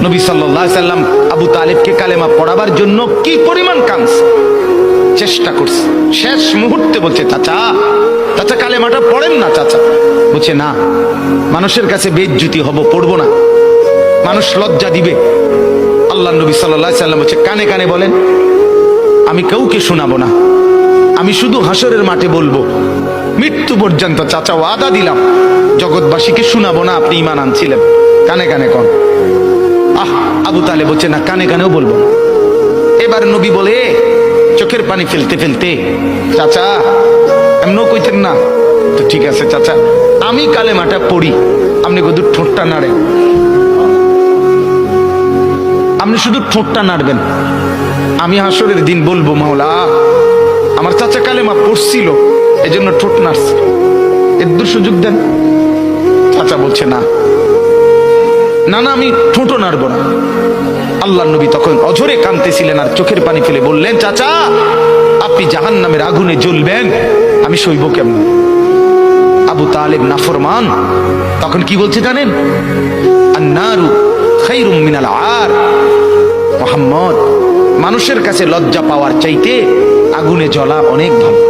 নবী সাল্লাল্লাহু আলাইহি সাল্লাম আবু তালেবকে কালেমা পড়াবার জন্য কি পরিমাণ কাঁদছে, চেষ্টা করছে। শেষ মুহূর্তে বলছে, চাচা চাচা কালেমাটা পড়েন না চাচা। বলছে না, মানুষের কাছে বেইজ্জতি হব, পড়বো না, মানুষ লজ্জা দিবে। আল্লাহ নবী সাল্লাল্লাহু আলাইহি সাল্লাম বলছে, কানে কানে বলেন, আমি কাউকে শোনাবো না, আমি শুধু হাসরের মাঠে বলবো, মৃত্যু পর্যন্ত চাচা ওয়াদা দিলাম জগৎবাসীকে শোনাবো না আপনি ঈমান আনছিলেন, কানে কানে কন। আবু তালেব বলছে না, কানে কানেও বলবো না। এবার নবী বলে চোখের পানি ফেলতে ফেলতে, চাচা এমনও কইতেন না তো, ঠিক আছে চাচা আমি কালেমাটা পড়ি, আপনি শুধু ঠোঁটটা নাড়েন, আপনি শুধু ঠোঁটটা নাড়বেন, আমি হাসরের দিন বলবো মাওলা আমার চাচা কালেমা পড়ছিল এজন্য ঠোঁট নাড়ছে, এর সুযোগ দেন। চাচা বলছে না না না, আমি ঠোঁটও নাড়বো না। আল্লাহ নবী তখন অঝরে কাঁদতেছিলেন আর চোখের পানি ফেলে বললেন, চাচা আপনি জাহান্নামের আগুনে জ্বলবেন, আমি সইব কেমন? আবু তালেব নাফরমান তখন কি বলছে জানেন? আন্নারু খায়রুম মিনাল আর। মুহাম্মদ, মানুষের কাছে লজ্জা পাওয়ার চাইতে আগুনে জ্বলা অনেক ভালো।